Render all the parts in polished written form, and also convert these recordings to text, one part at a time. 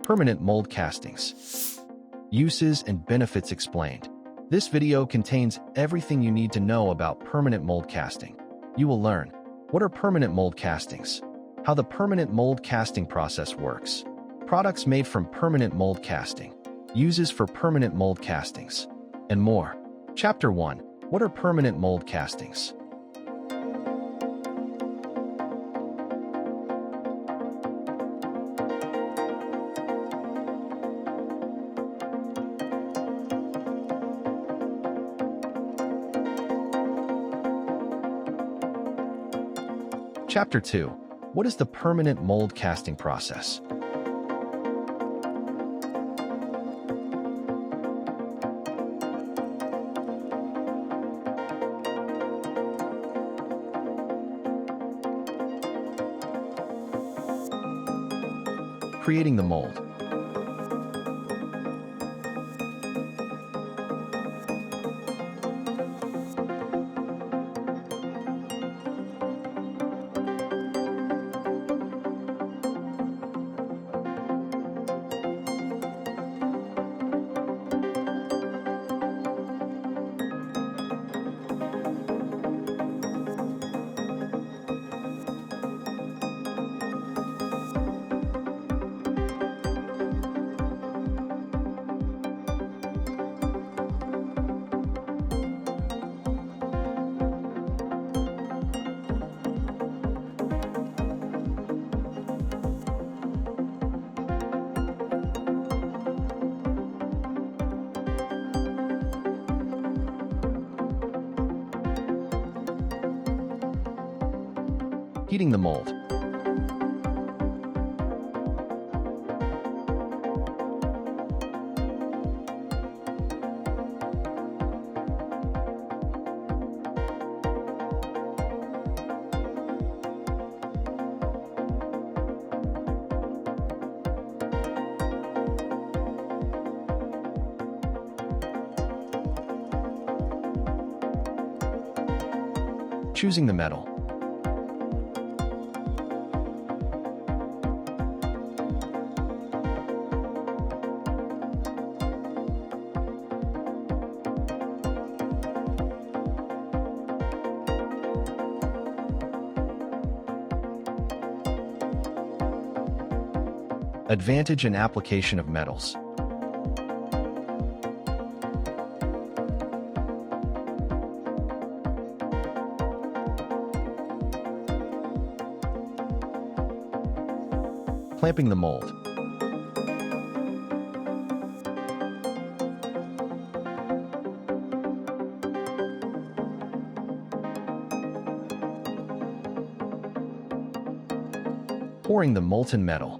Permanent mold castings. Uses and benefits explained. This video contains everything you need to know about permanent mold casting. You will learn what are permanent mold castings, how the permanent mold casting process works, products made from permanent mold casting, uses for permanent mold castings, and more. Chapter 1. What are permanent mold castings? Chapter 2. What is the permanent mold casting process? Creating the mold. Heating the mold. Choosing the metal. Advantage and application of metals. Clamping the mold. Pouring the molten metal.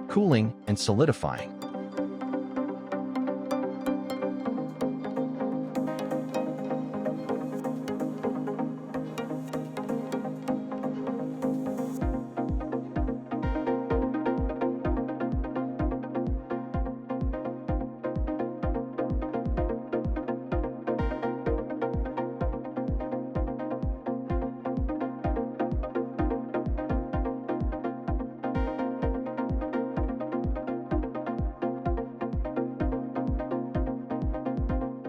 Cooling and solidifying.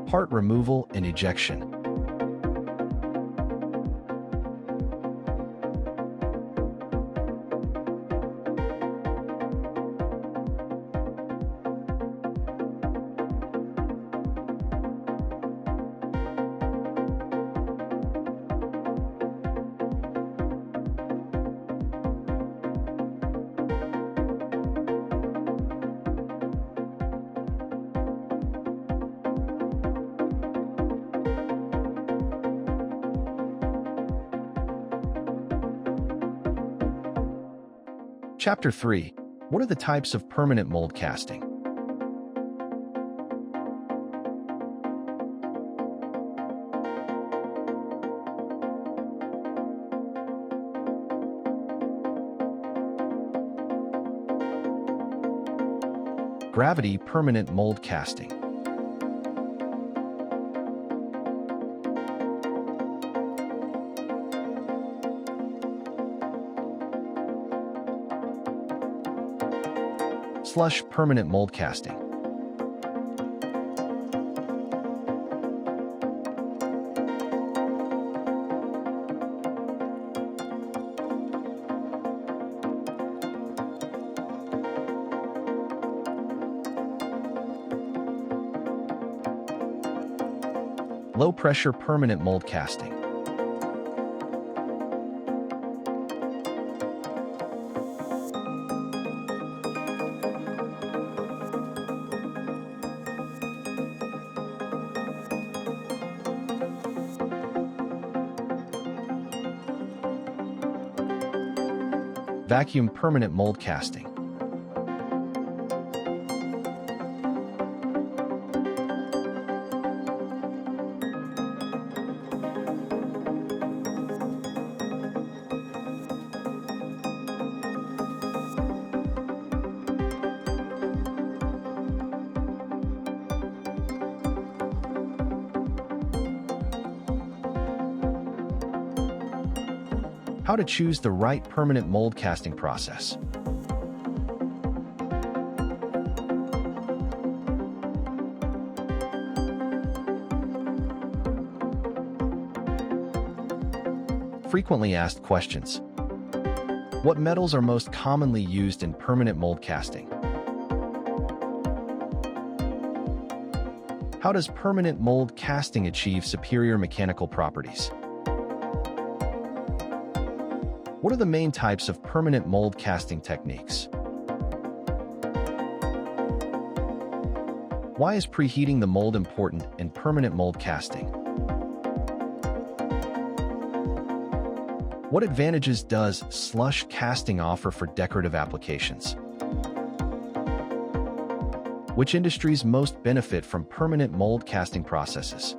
Part removal and ejection. Chapter 3. What are the types of permanent mold casting? Gravity permanent mold casting. Slush permanent mold casting. Low-pressure permanent mold casting. Vacuum permanent mold casting. How to choose the right permanent mold casting process. Frequently asked questions. What metals are most commonly used in permanent mold casting? How does permanent mold casting achieve superior mechanical properties? What are the main types of permanent mold casting techniques? Why is preheating the mold important in permanent mold casting? What advantages does slush casting offer for decorative applications? Which industries most benefit from permanent mold casting processes?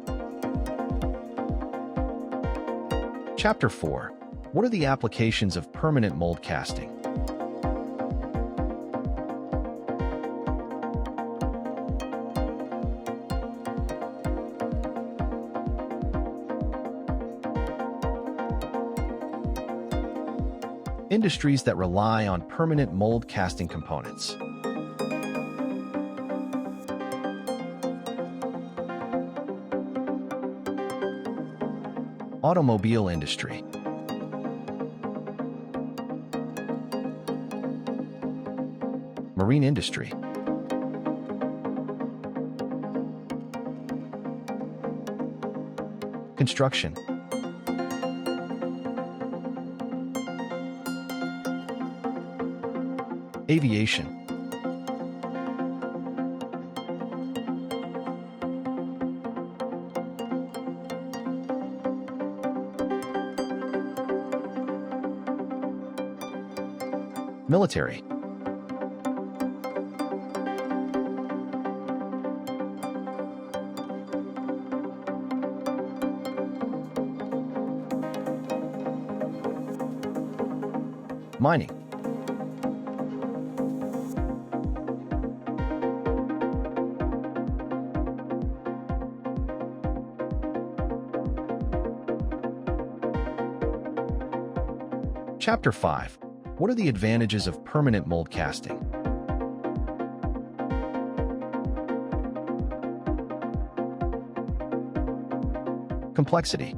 Chapter 4. What are the applications of permanent mold casting? Industries that rely on permanent mold casting components. Automobile industry. Marine industry. Construction. Aviation. Military. Mining. Chapter 5. What are the advantages of permanent mold casting? Complexity.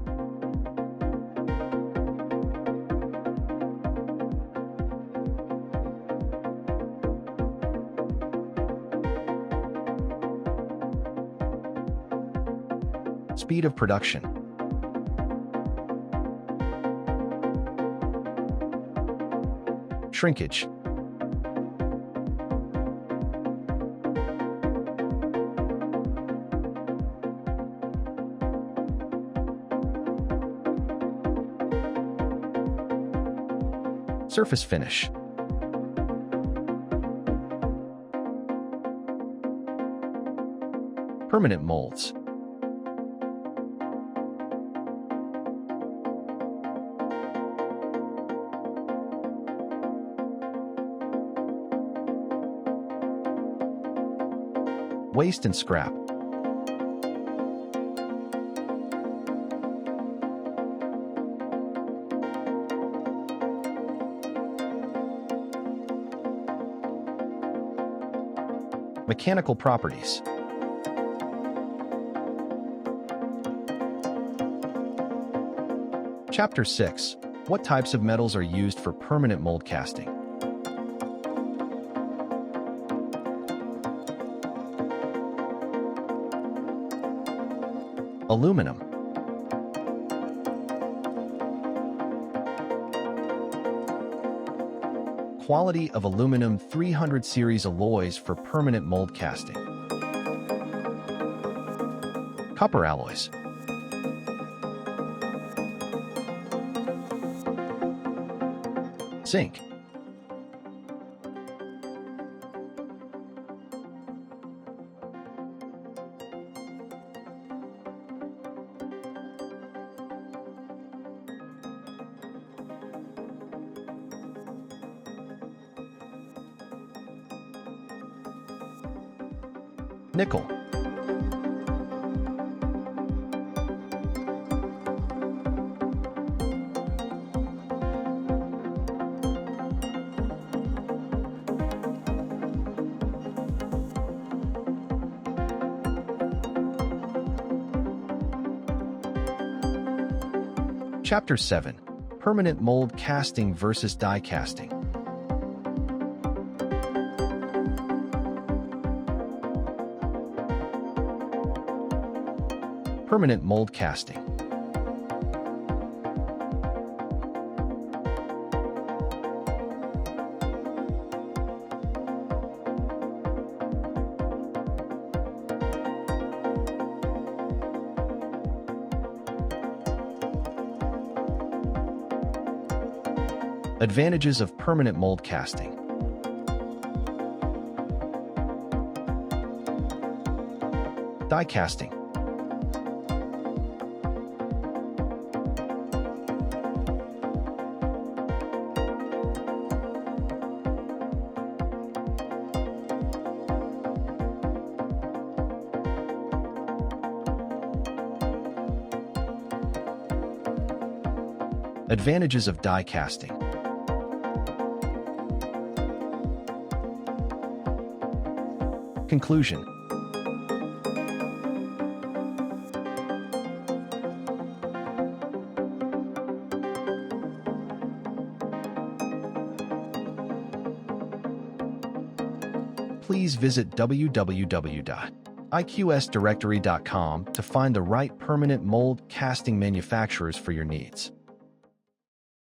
Speed of production. Shrinkage. Surface finish. Permanent molds. Waste and scrap. Mechanical properties. Chapter 6. What types of metals are used for permanent mold casting? Aluminum. Quality of aluminum 300 series alloys for permanent mold casting. Copper alloys. Zinc. Nickel. Chapter 7. Permanent mold casting versus die casting. Permanent mold casting. Advantages of permanent mold casting. Die casting. Advantages of die casting. Conclusion. Please visit www.iqsdirectory.com to find the right permanent mold casting manufacturers for your needs.